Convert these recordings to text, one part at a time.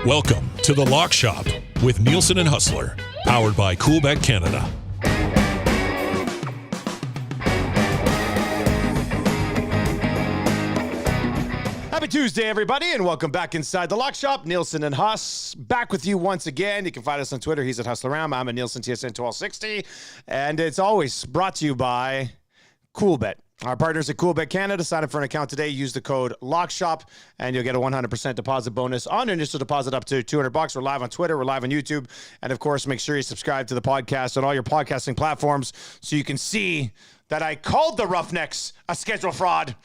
Welcome to The Lock Shop with Nielsen and Hustler, powered by Coolbet Canada. Happy Tuesday, everybody, and welcome back inside The Lock Shop. Nielsen and Huss back with you once again. You can find us on Twitter. He's at HustlerAround. I'm at Nielsen TSN 1260. And it's always brought to you by Coolbet. Our partners at Coolbet Canada. Sign up for an account today. Use the code LOCKSHOP, and you'll get a 100% deposit bonus on initial deposit up to $200. We're live on Twitter. We're live on YouTube. And, of course, make sure you subscribe to the podcast on all your podcasting platforms so you can see that I called the Roughnecks a schedule fraud,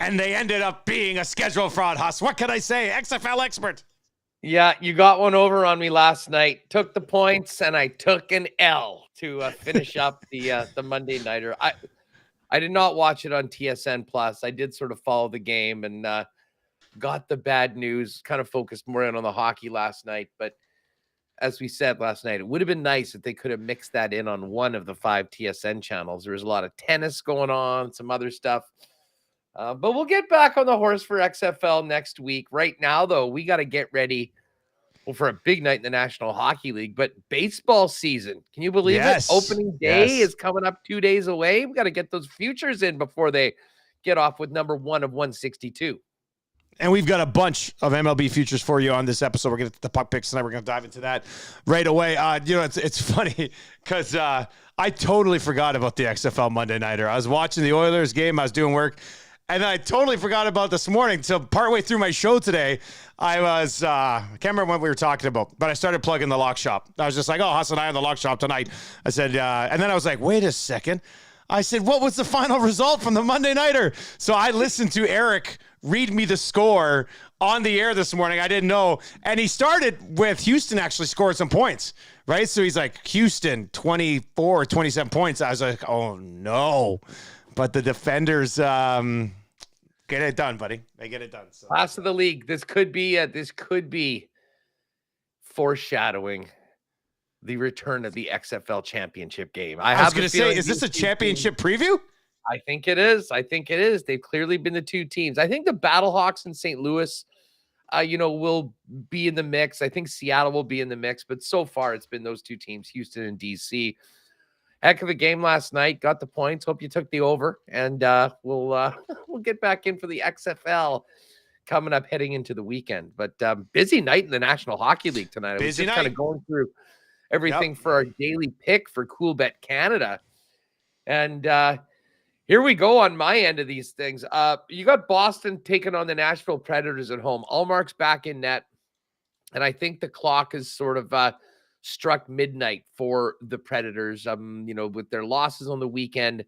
and they ended up being a schedule fraud, Huss. What can I say? XFL expert. Yeah, you got one over on me last night. Took the points, and I took an L to finish up the Monday Nighter. I did not watch it on TSN Plus. I did sort of follow the game and got the bad news, kind of focused more in on the hockey last night. But as we said last night, it would have been nice if they could have mixed that in on one of the 5 TSN channels. There was a lot of tennis going on, some other stuff. But we'll get back on the horse for XFL next week. Right now, though, we got to get ready for a big night in the National Hockey League. But baseball season, can you believe it? Opening day is coming up 2 days away. We got to get those futures in before they get off with number 1 of 162. And we've got a bunch of MLB futures for you on this episode. We're going to get the puck picks tonight. We're going to dive into that right away. It's funny because I totally forgot about the XFL Monday Nighter. I was watching the Oilers game. I was doing work. And I totally forgot about this morning. So partway through my show today, I can't remember what we were talking about, but I started plugging the Lock Shop. I was just like, oh, Huss and I on the Lock Shop tonight. I said, and then I was like, wait a second. I said, what was the final result from the Monday Nighter? So I listened to Eric read me the score on the air this morning. I didn't know. And he started with Houston actually scored some points, right? So he's like, Houston, 24, 27 points. I was like, oh, no. But the defenders get it done, buddy. They get it done. So. Last of the league. This could be foreshadowing the return of the XFL championship game. I was going to say, is this a championship preview? I think it is. They've clearly been the two teams. I think the Battlehawks in St. Louis, will be in the mix. I think Seattle will be in the mix. But so far, it's been those two teams, Houston and DC. Heck of a game last night. Got the points. Hope you took the over. And we'll get back in for the XFL coming up heading into the weekend. But busy night in the National Hockey League tonight. Busy night. Kind of going through everything for our daily pick for Coolbet Canada. And here we go on my end of these things. You got Boston taking on the Nashville Predators at home. Allmark's back in net. And I think the clock is sort of struck midnight for the Predators. With their losses on the weekend,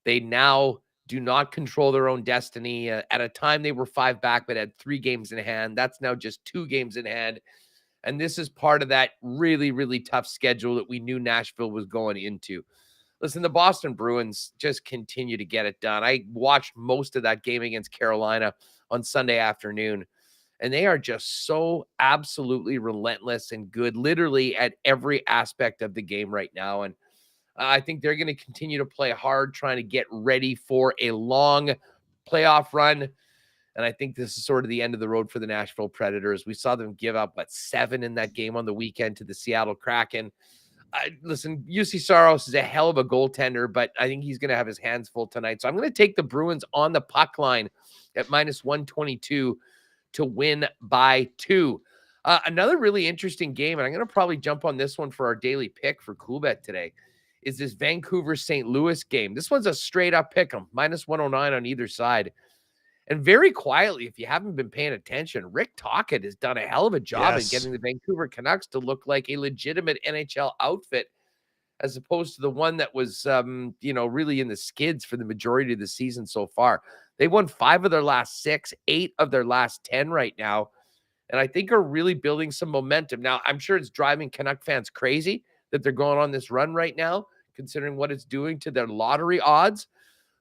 they now do not control their own destiny. At a time, they were 5 back, but had 3 games in hand. That's now just 2 games in hand. And this is part of that really, really tough schedule that we knew Nashville was going into. Listen, the Boston Bruins just continue to get it done. I watched most of that game against Carolina on Sunday afternoon. And they are just so absolutely relentless and good, literally at every aspect of the game right now. And I think they're going to continue to play hard, trying to get ready for a long playoff run. And I think this is sort of the end of the road for the Nashville Predators. We saw them give up, 7 in that game on the weekend to the Seattle Kraken. Listen, UC Saros is a hell of a goaltender, but I think he's going to have his hands full tonight. So I'm going to take the Bruins on the puck line at -122. to win by 2. Another really interesting game, and I'm going to probably jump on this one for our daily pick for Coolbet today, is this Vancouver-St. Louis game. This one's a straight-up pick 'em, -109 on either side. And very quietly, if you haven't been paying attention, Rick Tocchet has done a hell of a job in getting the Vancouver Canucks to look like a legitimate NHL outfit, as opposed to the one that was, really in the skids for the majority of the season so far. They won 5 of their last 6, 8 of their last 10 right now, and I think are really building some momentum. Now, I'm sure it's driving Canuck fans crazy that they're going on this run right now, considering what it's doing to their lottery odds.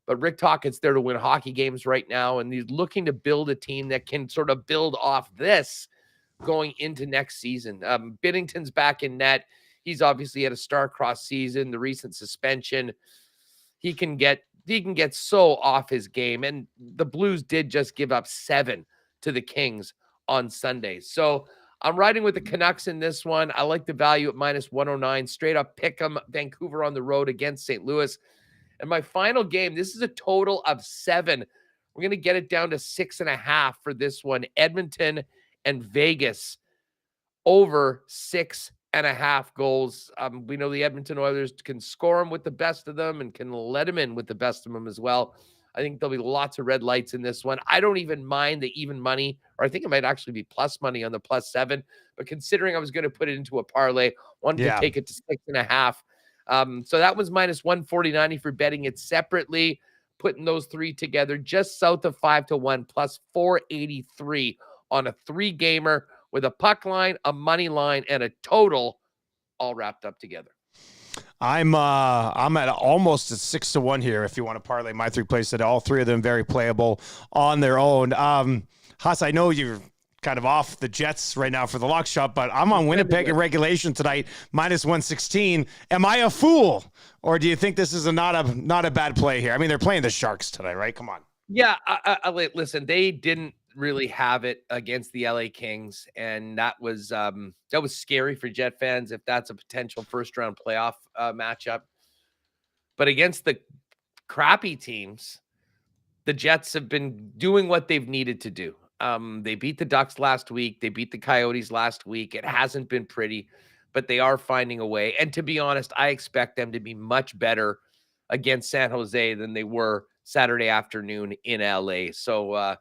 But Rick Tocchet's there to win hockey games right now, and he's looking to build a team that can sort of build off this going into next season. Binnington's back in net. He's obviously had a star-crossed season, the recent suspension. He can get so off his game. And the Blues did just give up 7 to the Kings on Sunday. So I'm riding with the Canucks in this one. I like the value at -109. Straight up pick 'em. Vancouver on the road against St. Louis. And my final game, this is a total of 7. We're going to get it down to 6.5 for this one. Edmonton and Vegas over 6.5 goals. We know the Edmonton Oilers can score them with the best of them and can let them in with the best of them as well. I think there'll be lots of red lights in this one. I don't even mind the even money, or I think it might actually be plus money on the +7. But considering I was going to put it into a parlay, wanted to take it to 6.5. So that was -149 if you're betting it separately. Putting those three together, just south of 5-1, +483 on a 3-gamer with a puck line, a money line, and a total all wrapped up together. I'm at almost a 6-1 here. If you want to parlay my 3 plays, all 3 of them very playable on their own. Huss, I know you're kind of off the Jets right now for the lock shop, but I'm on Winnipeg in regulation tonight, -116. Am I a fool, or do you think this is not a bad play here? I mean, they're playing the Sharks tonight, right? Come on. Yeah, listen, they didn't really have it against the LA Kings, and that was scary for Jet fans if that's a potential first-round playoff matchup. But against the crappy teams, the Jets have been doing what they've needed to do. They beat the Ducks last week. They beat the Coyotes last week. It hasn't been pretty, but they are finding a way. And to be honest, I expect them to be much better against San Jose than they were Saturday afternoon in LA. So,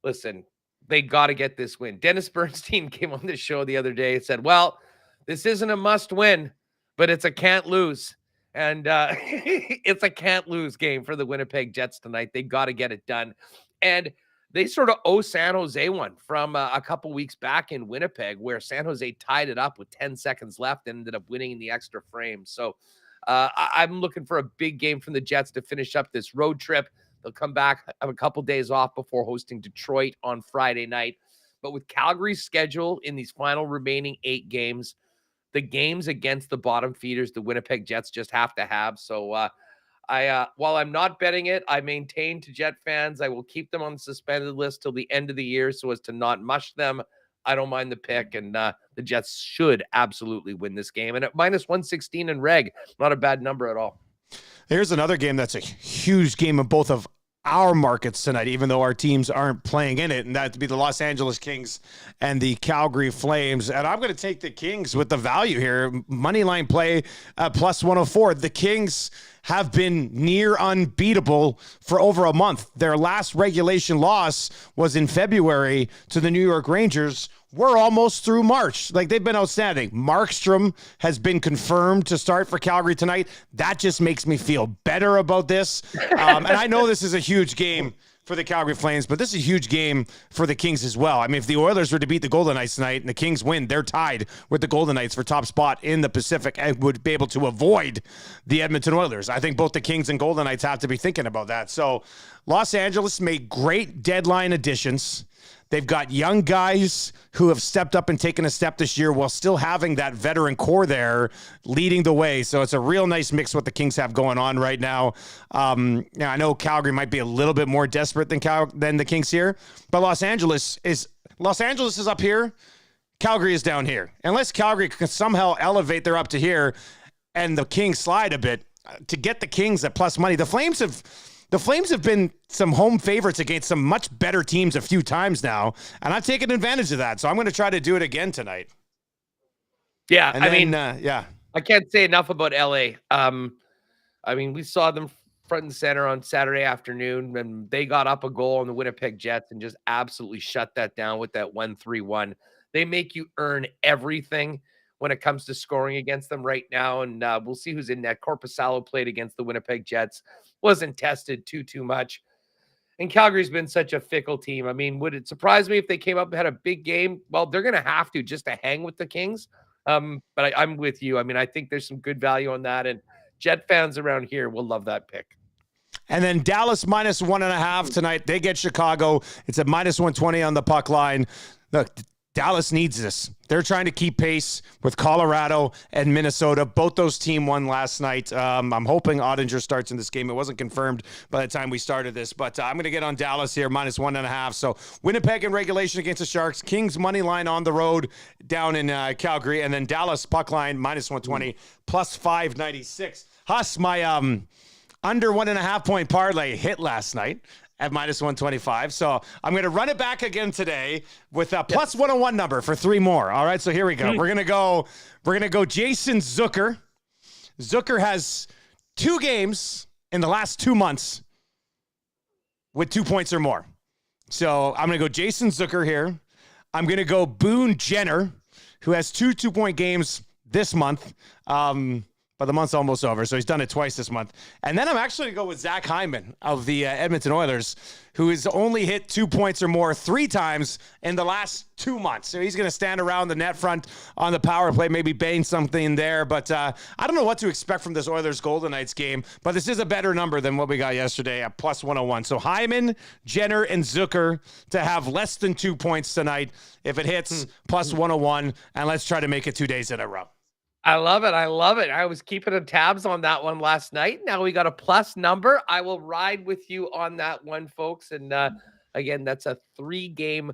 listen, they got to get this win. Dennis Bernstein came on the show the other day and said, well, this isn't a must win, but it's a can't lose. And it's a can't lose game for the Winnipeg Jets tonight. They got to get it done. And they sort of owe San Jose one from a couple weeks back in Winnipeg, where San Jose tied it up with 10 seconds left and ended up winning in the extra frame. So I'm looking for a big game from the Jets to finish up this road trip. They'll come back, have a couple days off before hosting Detroit on Friday night. But with Calgary's schedule in these final remaining 8 games, the games against the bottom feeders, the Winnipeg Jets just have to have. So while I'm not betting it, I maintain to Jet fans, I will keep them on the suspended list till the end of the year so as to not mush them. I don't mind the pick, and the Jets should absolutely win this game. And at -116 in reg, not a bad number at all. Here's another game that's a huge game of both of our markets tonight, even though our teams aren't playing in it, and that'd be the Los Angeles Kings and the Calgary Flames. And I'm going to take the Kings with the value here. Money line play at +104. The Kings have been near unbeatable for over a month. Their last regulation loss was in February to the New York Rangers. We're almost through March. Like, they've been outstanding. Markstrom has been confirmed to start for Calgary tonight. That just makes me feel better about this. And I know this is a huge game for the Calgary Flames, but this is a huge game for the Kings as well. I mean, if the Oilers were to beat the Golden Knights tonight and the Kings win, they're tied with the Golden Knights for top spot in the Pacific and would be able to avoid the Edmonton Oilers. I think both the Kings and Golden Knights have to be thinking about that. So Los Angeles made great deadline additions. They've got young guys who have stepped up and taken a step this year while still having that veteran core there leading the way. So it's a real nice mix what the Kings have going on right now. I know Calgary might be a little bit more desperate than the Kings here, but Los Angeles is up here. Calgary is down here. Unless Calgary can somehow elevate, they're up to here, and the Kings slide a bit to get the Kings at plus money. The Flames have been some home favorites against some much better teams a few times now, and I've taken advantage of that. So I'm going to try to do it again tonight. Yeah, yeah. I can't say enough about LA. We saw them front and center on Saturday afternoon, and they got up a goal on the Winnipeg Jets and just absolutely shut that down with that 1-3-1. They make you earn everything when it comes to scoring against them right now, and we'll see who's in net. Korpisalo played against the Winnipeg Jets. Wasn't tested too much. And Calgary's been such a fickle team. I mean, would it surprise me if they came up and had a big game? Well, they're going to have to just to hang with the Kings. But I'm with you. I mean, I think there's some good value on that. And Jet fans around here will love that pick. And then Dallas -1.5 tonight. They get Chicago. It's at -120 on the puck line. Look, Dallas needs this. They're trying to keep pace with Colorado and Minnesota. Both those teams won last night. I'm hoping Ottinger starts in this game. It wasn't confirmed by the time we started this, but I'm going to get on Dallas here, -1.5. So Winnipeg in regulation against the Sharks. Kings money line on the road down in Calgary. And then Dallas puck line -120, +596. Huss, my under 1.5 point parlay hit last night at -125. So I'm going to run it back again today with a +101 number for 3 more. All right, so here we go. We're going to go Jason Zucker. Zucker has 2 games in the last 2 months with 2 points or more. So I'm going to go Jason Zucker here. I'm going to go Boone Jenner, who has 2 2-point games this month. But the month's almost over, so he's done it twice this month. And then I'm actually going to go with Zach Hyman of the Edmonton Oilers, who has only hit 2 points or more 3 times in the last 2 months. So he's going to stand around the net front on the power play, maybe bang something there. But I don't know what to expect from this Oilers Golden Knights game, but this is a better number than what we got yesterday at +101. So Hyman, Jenner, and Zucker to have less than 2 points tonight. If it hits, +101, and let's try to make it 2 days in a row. I love it. I love it. I was keeping tabs on that one last night. Now we got a plus number. I will ride with you on that one, folks. And again, that's a 3-game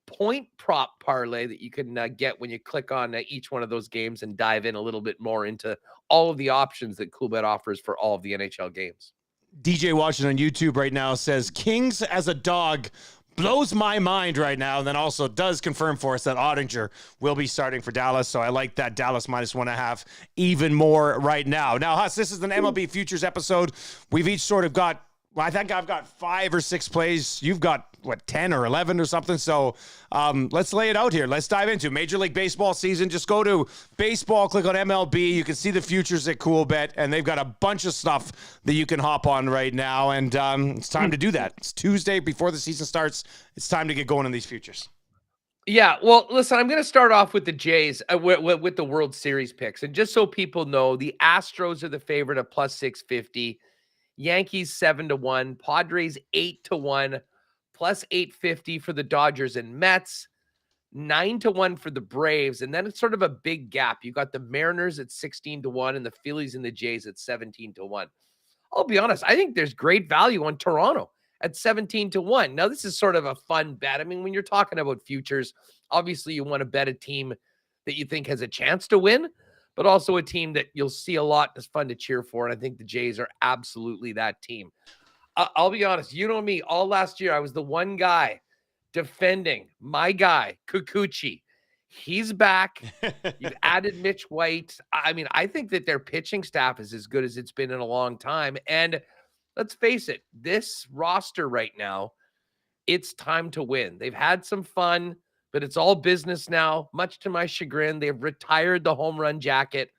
point prop parlay that you can get when you click on each one of those games and dive in a little bit more into all of the options that Coolbet offers for all of the NHL games. DJ watching on YouTube right now says Kings as a dog blows my mind right now, and then also does confirm for us that Ottinger will be starting for Dallas. So I like that Dallas -1.5 even more right now. Now, Huss, this is an MLB Futures episode. We've each sort of got, well, I think I've got 5 or 6 plays. You've got, 10 or 11 or something. So let's lay it out here. Let's dive into Major League Baseball season. Just go to baseball, click on MLB. You can see the futures at Coolbet, and they've got a bunch of stuff that you can hop on right now. And it's time to do that. It's Tuesday before the season starts. It's time to get going on these futures. Yeah, well, listen, I'm going to start off with the Jays, with the World Series picks. And just so people know, the Astros are the favorite at +650. Yankees 7-1, Padres 8-1, +850 for the Dodgers and Mets, 9-1 for the Braves, and then it's sort of a big gap. You got the Mariners at 16-1 and the Phillies and the Jays at 17-1. I'll be honest, I think there's great value on Toronto at 17-1. Now, this is sort of a fun bet. I mean, when you're talking about futures, obviously you want to bet a team that you think has a chance to win, but also a team that you'll see a lot that's fun to cheer for. And I think the Jays are absolutely that team. I'll be honest, you know me, all last year, I was the one guy defending my guy, Kikuchi. He's back. You've added Mitch White. I mean, I think that their pitching staff is as good as it's been in a long time. And let's face it, this roster right now, it's time to win. They've had some fun, but it's all business now. Much to my chagrin, they've retired the home run jacket,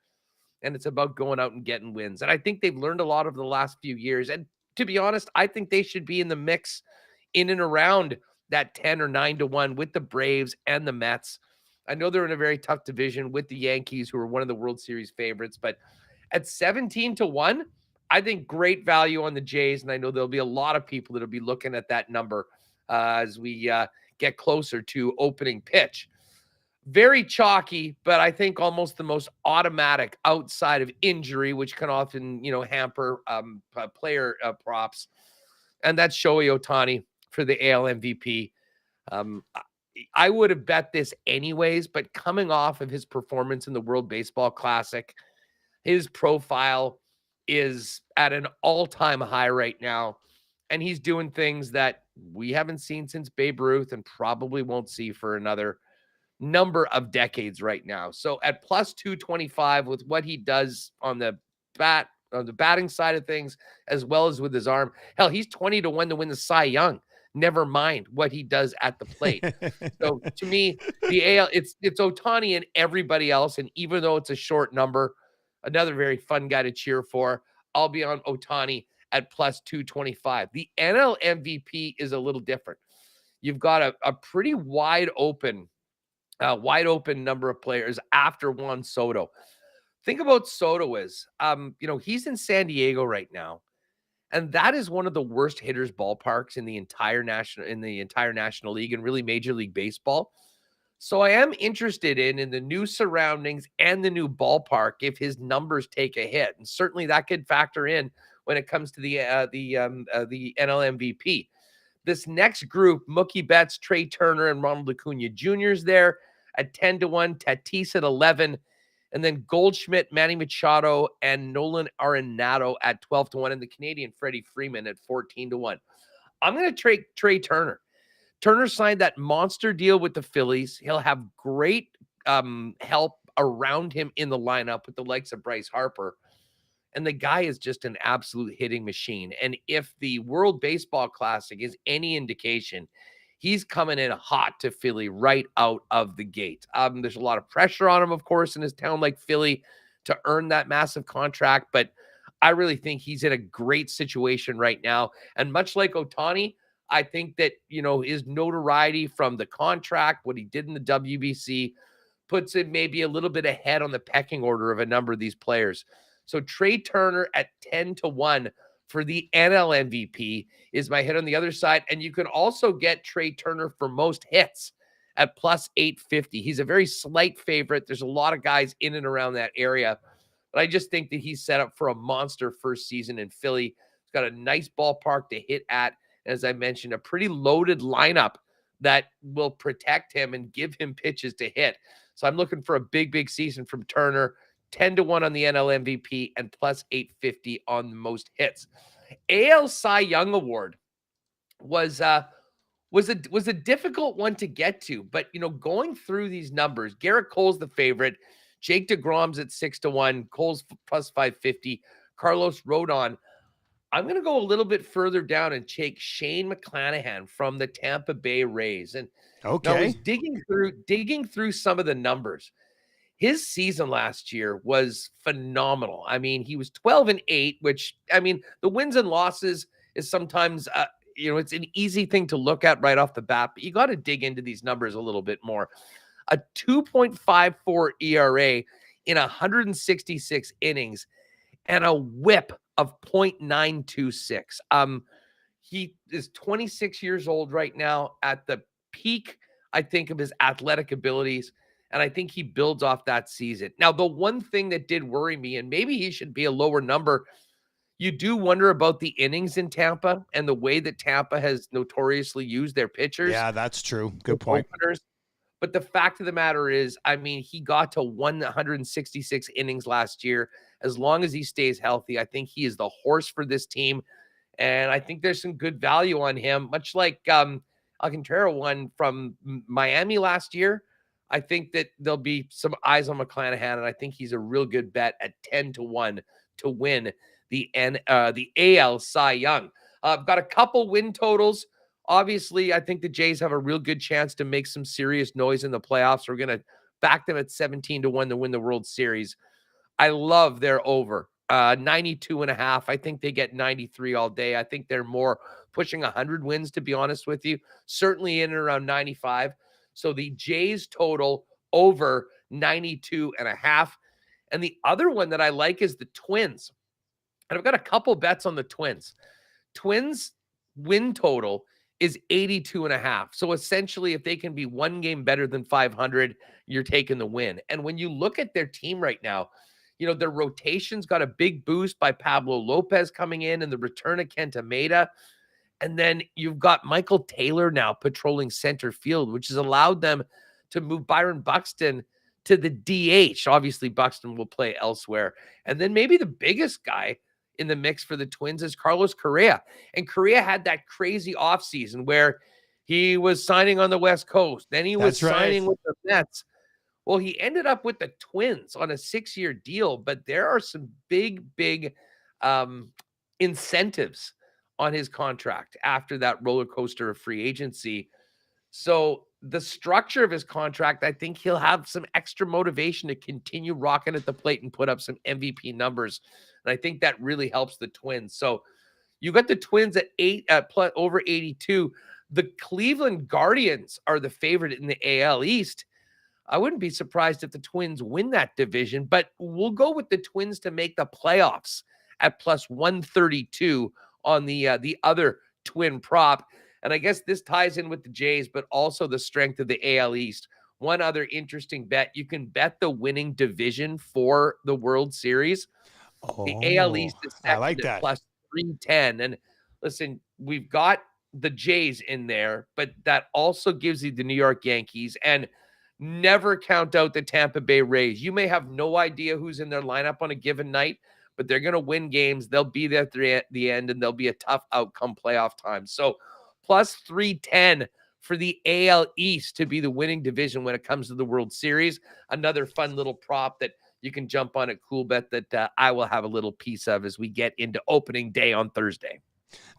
and it's about going out and getting wins. And I think they've learned a lot over the last few years. And to be honest, I think they should be in the mix in and around that 10 or 9-1 with the Braves and the Mets. I know they're in a very tough division with the Yankees, who are one of the World Series favorites, but at 17-1, I think great value on the Jays. And I know there'll be a lot of people that'll be looking at that number as we get closer to opening pitch. Very chalky, but I think almost the most automatic outside of injury, which can often, hamper player props. And that's Shohei Ohtani for the AL MVP. I would have bet this anyways, but coming off of his performance in the World Baseball Classic, his profile is at an all-time high right now. And he's doing things that we haven't seen since Babe Ruth and probably won't see for another number of decades right now. So at +225 with what he does on the batting side of things, as well as with his arm. Hell, he's 20-1 to win the Cy Young. Never mind what he does at the plate. So to me, the AL, it's Ohtani and everybody else. And even though it's a short number, another very fun guy to cheer for. I'll be on Ohtani at +225. The NL MVP is a little different. You've got a pretty wide open number of players after Juan Soto. Think about Soto as, he's in San Diego right now, and that is one of the worst hitters ballparks in the entire National League and really Major League Baseball. So I am interested in the new surroundings and the new ballpark if his numbers take a hit, and certainly that could factor in when it comes to the NL MVP. This next group, Mookie Betts, Trey Turner, and Ronald Acuna Jr. is there at 10-1, Tatis at 11, and then Goldschmidt, Manny Machado, and Nolan Arenado at 12-1, and the Canadian Freddie Freeman at 14-1. I'm going to trade Trey Turner. Turner signed that monster deal with the Phillies. He'll have great help around him in the lineup with the likes of Bryce Harper. And the guy is just an absolute hitting machine. And if the World Baseball Classic is any indication, he's coming in hot to Philly right out of the gate. There's a lot of pressure on him, of course, in his town like Philly to earn that massive contract. But I really think he's in a great situation right now. And much like Ohtani, I think that, his notoriety from the contract, what he did in the WBC, puts him maybe a little bit ahead on the pecking order of a number of these players. So Trey Turner at 10-1 for the NL MVP is my hit on the other side. And you can also get Trey Turner for most hits at plus 850. He's a very slight favorite. There's a lot of guys in and around that area. But I just think that he's set up for a monster first season in Philly. He's got a nice ballpark to hit at. As I mentioned, a pretty loaded lineup that will protect him and give him pitches to hit. So I'm looking for a big, big season from Turner. 10-1 on the NL MVP and plus 850 on the most hits. AL Cy Young Award was a difficult one to get to, but going through these numbers, Garrett Cole's the favorite, Jake DeGrom's at 6-1, Cole's plus 550, Carlos Rodon. I'm going to go a little bit further down and take Shane McClanahan from the Tampa Bay Rays. And okay, I was digging through some of the numbers. His season last year was phenomenal. I mean, he was 12-8, which, the wins and losses is sometimes, it's an easy thing to look at right off the bat, but you got to dig into these numbers a little bit more. A 2.54 ERA in 166 innings and a whip of 0.926. He is 26 years old right now at the peak, I think, of his athletic abilities. And I think he builds off that season. Now, the one thing that did worry me, and maybe he should be a lower number, you do wonder about the innings in Tampa and the way that Tampa has notoriously used their pitchers. Yeah, that's true. Good point. Openers. But the fact of the matter is, he got to 166 innings last year. As long as he stays healthy, I think he is the horse for this team. And I think there's some good value on him, much like Alcantara won from Miami last year. I think that there'll be some eyes on McClanahan, and I think he's a real good bet at 10-1 to win the AL Cy Young. I've got a couple win totals. Obviously, I think the Jays have a real good chance to make some serious noise in the playoffs. We're going to back them at 17-1 to win the World Series. I love their over 92.5. I think they get 93 all day. I think they're more pushing 100 wins, to be honest with you. Certainly in and around 95. So the Jays total over 92.5. And the other one that I like is the Twins. And I've got a couple bets on the Twins. Twins win total is 82.5. So essentially, if they can be one game better than 500, you're taking the win. And when you look at their team right now, their rotation's got a big boost by Pablo Lopez coming in and the return of Kenta Maeda. And then you've got Michael Taylor now patrolling center field, which has allowed them to move Byron Buxton to the DH. Obviously, Buxton will play elsewhere. And then maybe the biggest guy in the mix for the Twins is Carlos Correa. And Correa had that crazy offseason where he was signing on the West Coast. Then he was signing with the Mets. Well, he ended up with the Twins on a 6-year deal, but there are some big incentives on his contract after that roller coaster of free agency. So the structure of his contract, I think he'll have some extra motivation to continue rocking at the plate and put up some MVP numbers. And I think that really helps the Twins. So you got the Twins at over 82. The Cleveland Guardians are the favorite in the AL East. I wouldn't be surprised if the Twins win that division, but we'll go with the Twins to make the playoffs at plus 132 on the other Twin prop. And I guess this ties in with the Jays, but also the strength of the AL East. one other interesting bet. You can bet the winning division for the World Series. The AL East is I like second at that. plus 310. And listen, we've got the Jays in there, but that also gives you the New York Yankees. And never count out the Tampa Bay Rays. You may have no idea who's in their lineup on a given night, but they're going to win games. They'll be there at the end, and they'll be a tough outcome playoff time. So plus 310 for the AL East to be the winning division when it comes to the World Series. Another fun little prop that you can jump on at CoolBet that I will have a little piece of as we get into opening day on Thursday.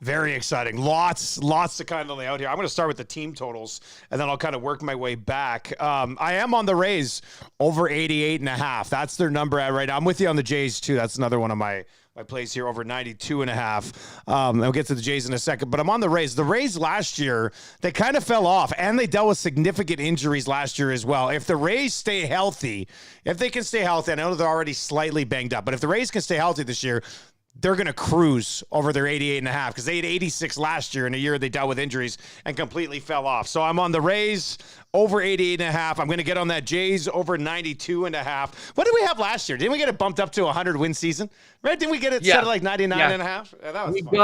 Very exciting. Lots to kind of lay out here. I'm going to start with the team totals, and then I'll kind of work my way back. I am on the Rays over 88.5. That's their number at right now. I'm with you on the Jays, too. That's another one of my plays here, over 92.5. I'll get to the Jays in a second, but I'm on the Rays. The Rays last year, they kind of fell off, and they dealt with significant injuries last year as well. If the Rays stay healthy, if they can stay healthy, I know they're already slightly banged up, but if the Rays can stay healthy this year, they're going to cruise over their 88.5 because they had 86 last year in a year they dealt with injuries and completely fell off. So I'm on the Rays over 88.5. I'm going to get on that Jays over 92.5. What did we have last year? Didn't we get it bumped up to a 100-win season? Right? Didn't we get it set at like 99.5? Yeah, that was we fun. We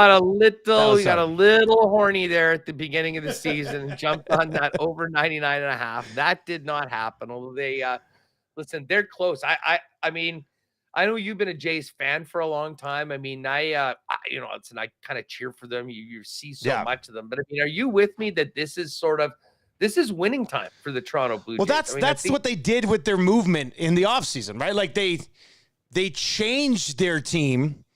got a little horny there at the beginning of the season and jumped on that over 99.5. That did not happen. Although they, listen, they're close. I mean, I know you've been a Jays fan for a long time. I mean, I kind of cheer for them. You see so much of them. But I mean, are you with me that this is winning time for the Toronto Blue Jays? Well, that's what they did with their movement in the offseason, right? Like they changed their team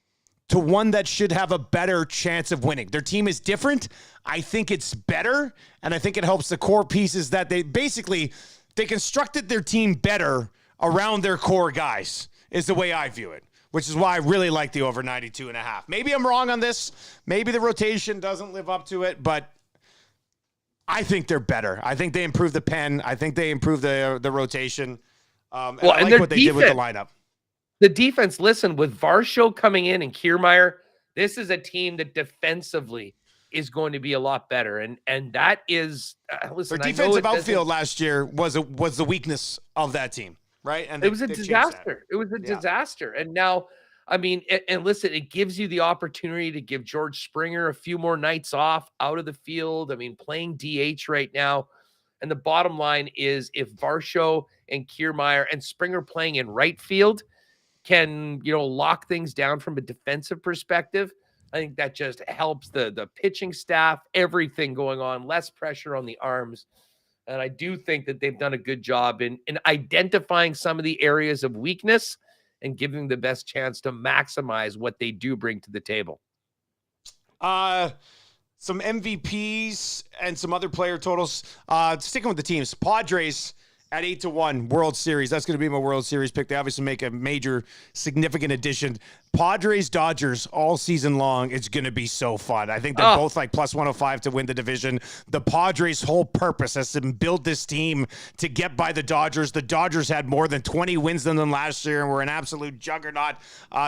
to one that should have a better chance of winning. Their team is different. I think it's better, and I think it helps the core pieces that they constructed their team better around their core guys. Is the way I view it, which is why I really like the over 92.5. Maybe I'm wrong on this. Maybe the rotation doesn't live up to it, but I think they're better. I think they improved the pen. I think they improved the rotation. I like what they did with the lineup. The defense, listen, with Varsho coming in and Kiermaier, this is a team that defensively is going to be a lot better. And that is, listen, their defensive outfield last year was the weakness of that team. Right. And it was a disaster. It was a disaster. And now, I mean, and listen, it gives you the opportunity to give George Springer a few more nights off out of the field. I mean, playing DH right now. And the bottom line is if Varsho and Kiermaier and Springer playing in right field can, lock things down from a defensive perspective, I think that just helps the pitching staff, everything going on, less pressure on the arms. And I do think that they've done a good job in identifying some of the areas of weakness and giving the best chance to maximize what they do bring to the table. Some MVPs and some other player totals. Sticking with the teams, Padres at 8-1 World Series. That's going to be my World Series pick. They obviously make a major, significant addition. Padres, Dodgers all season long. It's going to be so fun. I think they're both like plus 105 to win the division. The Padres' whole purpose has to build this team to get by the Dodgers. The Dodgers had more than 20 wins than them last year and were an absolute juggernaut.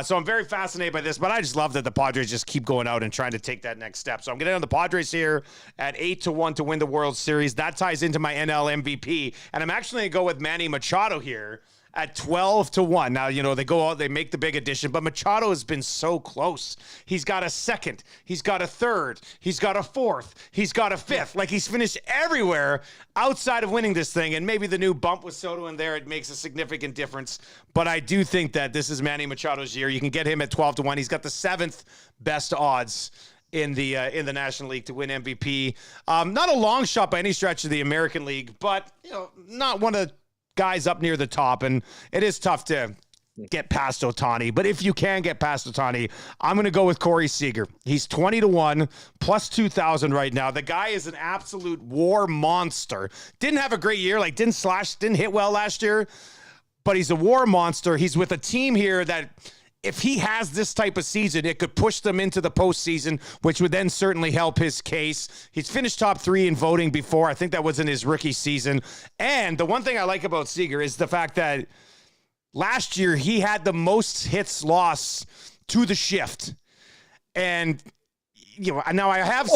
So I'm very fascinated by this, but I just love that the Padres just keep going out and trying to take that next step. So I'm getting on the Padres here at 8-1 to win the World Series. That ties into my NL MVP. And I'm actually going to go with Manny Machado here at 12-1. Now, they go out, they make the big addition, but Machado has been so close. He's got a second, he's got a third, he's got a fourth, he's got a fifth. Like, he's finished everywhere outside of winning this thing, and maybe the new bump with Soto in there, it makes a significant difference. But I do think that this is Manny Machado's year. You can get him at 12-1. He's got the 7th best odds in the National League to win MVP. Not a long shot by any stretch of the American League, but not one of the guys up near the top, and it is tough to get past Ohtani. But if you can get past Ohtani, I'm going to go with Corey Seager. He's 20-1, plus 2,000 right now. The guy is an absolute war monster. Didn't have a great year, didn't hit well last year, but he's a war monster. He's with a team here that, if he has this type of season, it could push them into the postseason, which would then certainly help his case. He's finished top 3 in voting before. I think that was in his rookie season. And the one thing I like about Seager is the fact that last year he had the most hits loss to the shift. And now I have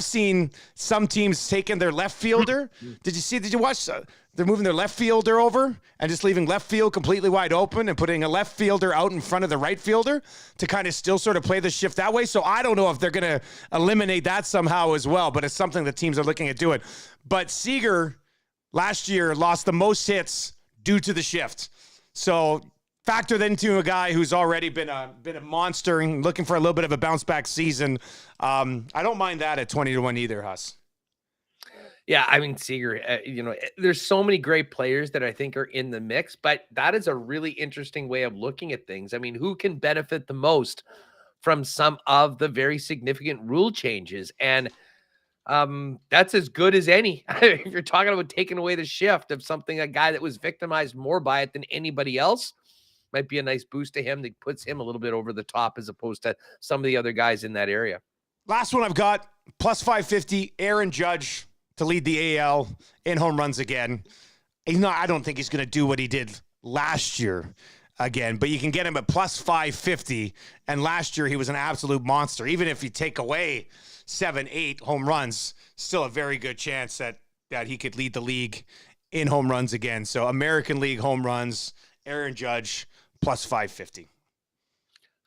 seen some teams taking their left fielder. Did you watch they're moving their left fielder over and just leaving left field completely wide open and putting a left fielder out in front of the right fielder to kind of still sort of play the shift that way. So I don't know if they're going to eliminate that somehow as well, but it's something that teams are looking at doing. But Seager last year lost the most hits due to the shift. So factor that into a guy who's already been a monster and looking for a little bit of a bounce back season. I don't mind that at 20-1 either, Huss. Yeah, I mean, Seager, there's so many great players that I think are in the mix, but that is a really interesting way of looking at things. I mean, who can benefit the most from some of the very significant rule changes? And that's as good as any. If you're talking about taking away the shift of a guy that was victimized more by it than anybody else, might be a nice boost to him that puts him a little bit over the top as opposed to some of the other guys in that area. Last one I've got, plus 550, Aaron Judge to lead the AL in home runs again. I don't think he's going to do what he did last year again, but you can get him at plus 550. And last year he was an absolute monster. Even if you take away 7-8 home runs, still a very good chance that he could lead the league in home runs again. So American League home runs, Aaron Judge, plus 550.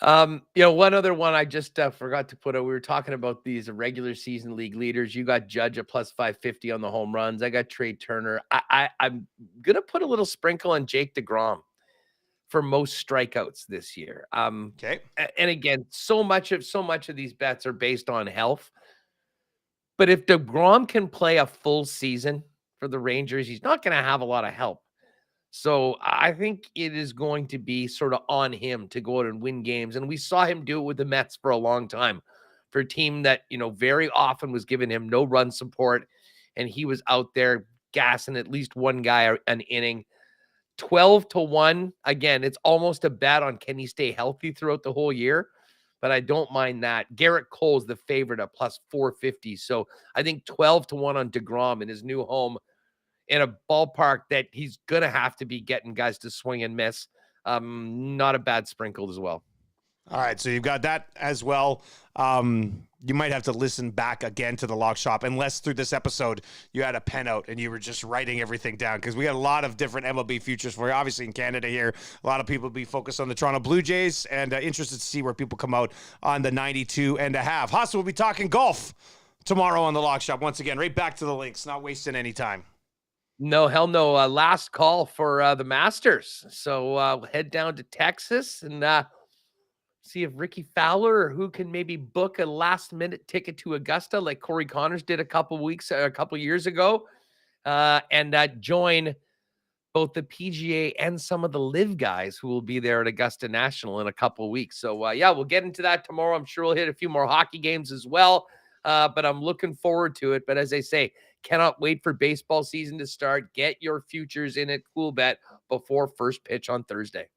One other one I just forgot to put out. We were talking about these regular season league leaders. You got Judge at plus 550 on the home runs. I got Trey Turner. I'm going to put a little sprinkle on Jake DeGrom for most strikeouts this year. Okay. And again, so much of these bets are based on health. But if DeGrom can play a full season for the Rangers, he's not going to have a lot of help. So I think it is going to be sort of on him to go out and win games. And we saw him do it with the Mets for a long time, for a team that, very often was giving him no run support. And he was out there gassing at least one guy an inning. 12-1. Again, it's almost a bet on can he stay healthy throughout the whole year. But I don't mind that. Garrett Cole's the favorite at plus 450. So I think 12-1 on DeGrom in his new home, in a ballpark that he's going to have to be getting guys to swing and miss. Not a bad sprinkle as well. All right, so you've got that as well. You might have to listen back again to the Lock Shop, unless through this episode you had a pen out and you were just writing everything down, because we got a lot of different MLB futures for you. Obviously in Canada here, a lot of people be focused on the Toronto Blue Jays, and interested to see where people come out on the 92.5. Haas will be talking golf tomorrow on the Lock Shop. Once again, right back to the links, not wasting any time. No, hell no. Last call for the Masters. So we'll head down to Texas and see if Ricky Fowler or who can maybe book a last-minute ticket to Augusta like Corey Connors did a couple years ago, and join both the PGA and some of the live guys who will be there at Augusta National in a couple of weeks. So, we'll get into that tomorrow. I'm sure we'll hit a few more hockey games as well, but I'm looking forward to it. But as I say, cannot wait for baseball season to start. Get your futures in at CoolBet before first pitch on Thursday.